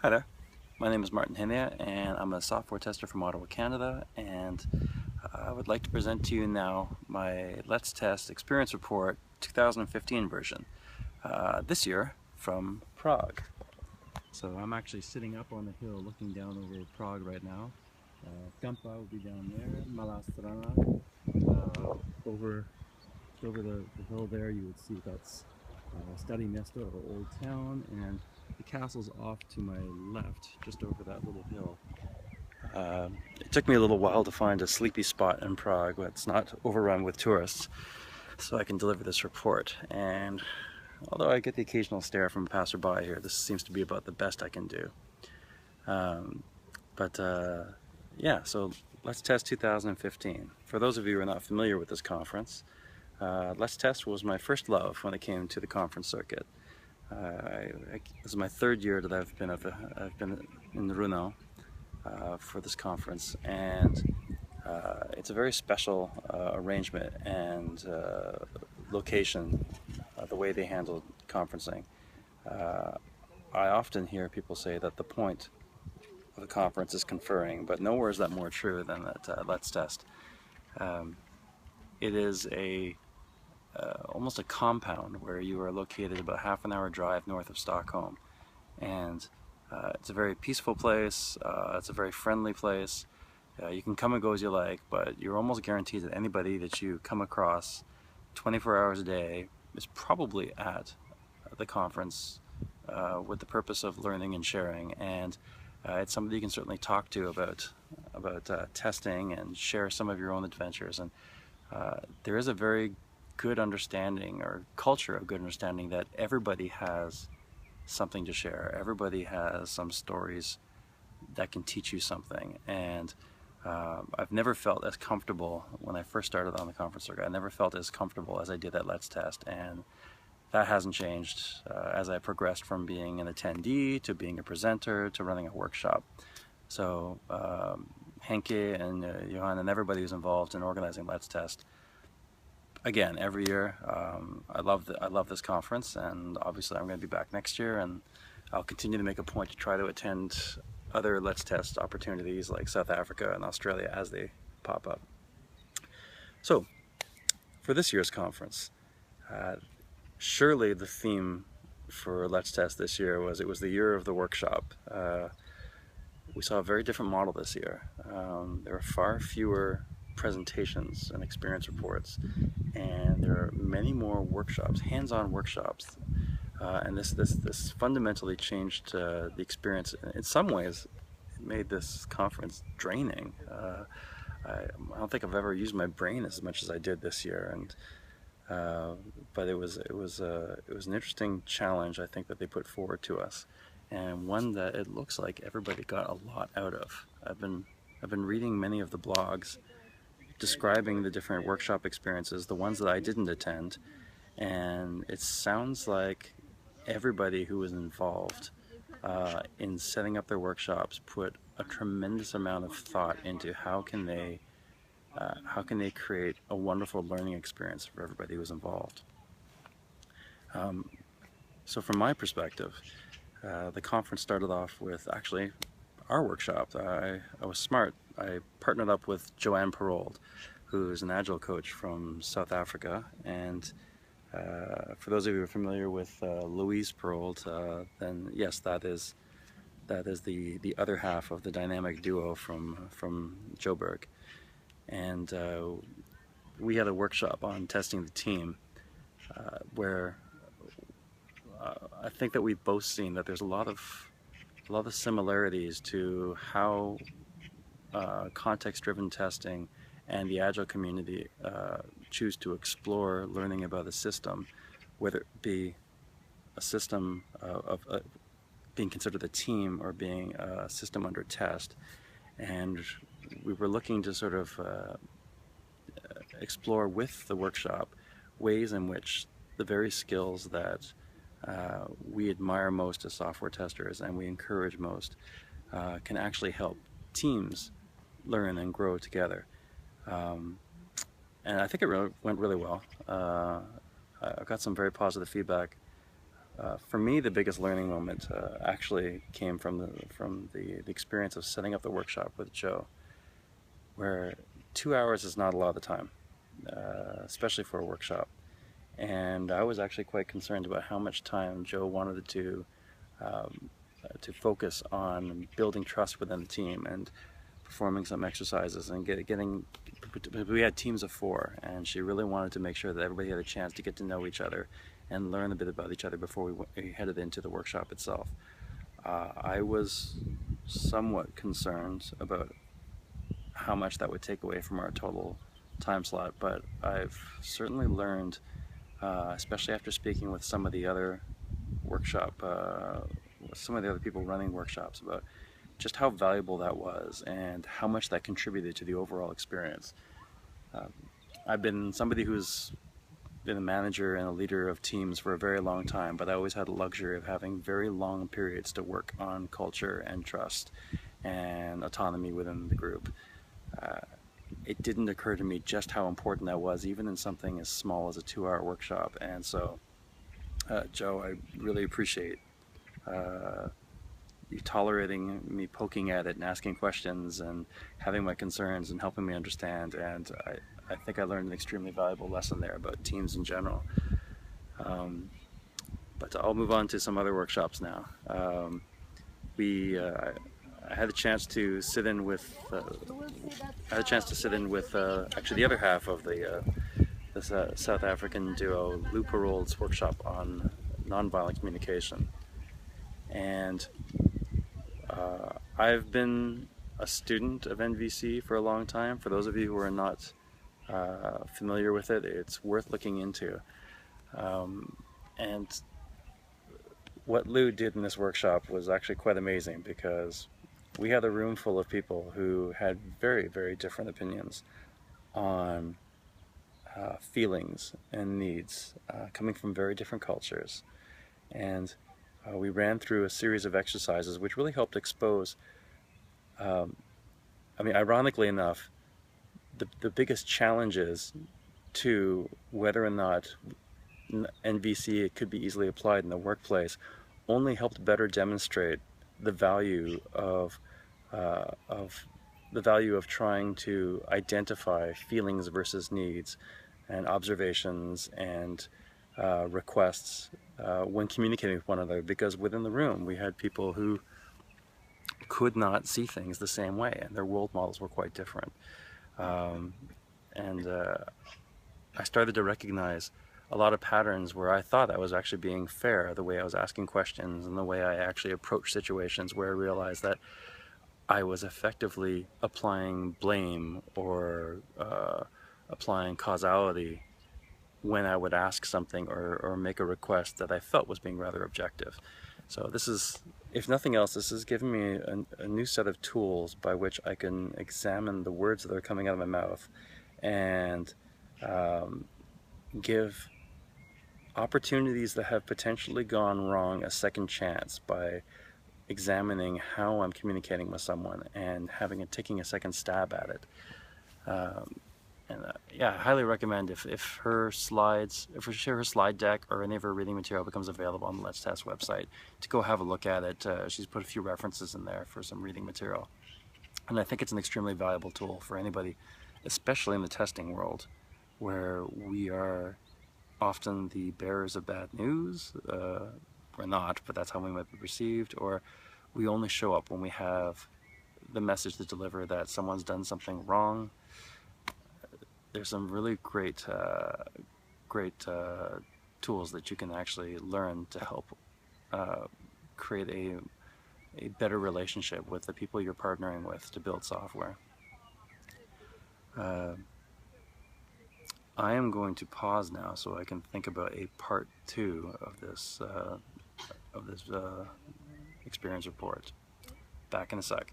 Hi there, my name is Martin Hynie and I'm a software tester from Ottawa, Canada, and I would like to present to you now my Let's Test Experience Report 2015 version, this year from Prague. So I'm actually sitting up on a hill looking down over Prague right now. Gampa will be down there, Mala Strana, over the hill there you would see that's Stary Mesto, or Old Town, and the castle's off to my left, just over that little hill. It took me a little while to find a sleepy spot in Prague that's not overrun with tourists so I can deliver this report. And although I get the occasional stare from a passerby here, this seems to be about the best I can do. Um, but yeah, so Let's Test 2015. For those of you who are not familiar with this conference, Let's Test was my first love when it came to the conference circuit. This is my third year that I've been in Runo for this conference, and it's a very special arrangement and location, the way they handle conferencing. I often hear people say that the point of the conference is conferring, but nowhere is that more true than at Let's Test. It is almost a compound where you are located about half an hour drive north of Stockholm, and it's a very peaceful place. It's a very friendly place. You can come and go as you like, but you're almost guaranteed that anybody that you come across 24 hours a day is probably at the conference with the purpose of learning and sharing, and it's somebody you can certainly talk to about testing and share some of your own adventures. And there is a very good understanding, or culture of good understanding, that everybody has something to share. Everybody has some stories that can teach you something, and I've never felt as comfortable when I first started on the conference circuit. I never felt as comfortable as I did at Let's Test, and that hasn't changed as I progressed from being an attendee to being a presenter to running a workshop. So Henke and Johan and everybody who's involved in organizing Let's Test, again, every year, I love this conference, and obviously I'm going to be back next year, and I'll continue to make a point to try to attend other Let's Test opportunities like South Africa and Australia as they pop up. So, for this year's conference, surely the theme for Let's Test this year was the year of the workshop. We saw a very different model this year. There are far fewer presentations and experience reports, and there are many more workshops, hands-on workshops, and this fundamentally changed the experience. In some ways, it made this conference draining. I don't think I've ever used my brain as much as I did this year, and but it was an interesting challenge, I think, that they put forward to us, and one that it looks like everybody got a lot out of. I've been reading many of the blogs describing the different workshop experiences, the ones that I didn't attend, and it sounds like everybody who was involved in setting up their workshops put a tremendous amount of thought into how can they create a wonderful learning experience for everybody who was involved. So from my perspective, the conference started off with actually our workshop. I was smart. I partnered up with Joanne Perold, who is an Agile coach from South Africa, and for those of you who are familiar with Louise Perold, then yes, that is the other half of the dynamic duo from Joburg. And we had a workshop on testing the team where I think that we've both seen that there's a lot of similarities to how context-driven testing and the Agile community choose to explore learning about a system, whether it be a system of being considered a team or being a system under test. And we were looking to sort of explore with the workshop ways in which the very skills that we admire most as software testers and we encourage most can actually help teams learn and grow together. And I think it went really well. I got some very positive feedback For me, the biggest learning moment actually came from the experience of setting up the workshop with Joe, where 2 hours is not a lot of time, especially for a workshop. And I was actually quite concerned about how much time Joe wanted to focus on building trust within the team and performing some exercises and getting. We had teams of 4, and she really wanted to make sure that everybody had a chance to get to know each other and learn a bit about each other before we headed into the workshop itself. I was somewhat concerned about how much that would take away from our total time slot, but I've certainly learned, especially after speaking with some of the other people running workshops, about just how valuable that was and how much that contributed to the overall experience. I've been somebody who's been a manager and a leader of teams for a very long time, but I always had the luxury of having very long periods to work on culture and trust and autonomy within the group. It didn't occur to me just how important that was, even in something as small as a 2-hour workshop. And so, Joe, I really appreciate you tolerating me poking at it and asking questions and having my concerns and helping me understand. And I think I learned an extremely valuable lesson there about teams in general. But I'll move on to some other workshops now. I had a chance to sit in with actually the other half of the South African duo Lou Parold's workshop on nonviolent communication. And I've been a student of NVC for a long time. For those of you who are not familiar with it, it's worth looking into. And what Lou did in this workshop was actually quite amazing, because we had a room full of people who had very, very different opinions on feelings and needs, coming from very different cultures. And we ran through a series of exercises which really helped expose, ironically enough, the biggest challenges to whether or not NVC could be easily applied in the workplace only helped better demonstrate the value of trying to identify feelings versus needs and observations and requests when communicating with one another, because within the room we had people who could not see things the same way, and their world models were quite different. I started to recognize a lot of patterns where I thought I was actually being fair, the way I was asking questions and the way I actually approached situations, where I realized that I was effectively applying blame or applying causality when I would ask something or make a request that I felt was being rather objective. So this is, if nothing else, this has given me a new set of tools by which I can examine the words that are coming out of my mouth and give opportunities that have potentially gone wrong a second chance by examining how I'm communicating with someone and taking a second stab at it. Yeah, I highly recommend if her slide deck or any of her reading material becomes available on the Let's Test website, to go have a look at it. She's put a few references in there for some reading material, and I think it's an extremely valuable tool for anybody, especially in the testing world, where we are often the bearers of bad news. We're not, but that's how we might be perceived, or we only show up when we have the message to deliver that someone's done something wrong. There's some really great tools that you can actually learn to help create a better relationship with the people you're partnering with to build software. I am going to pause now so I can think about a part 2 of this experience report. Back in a sec.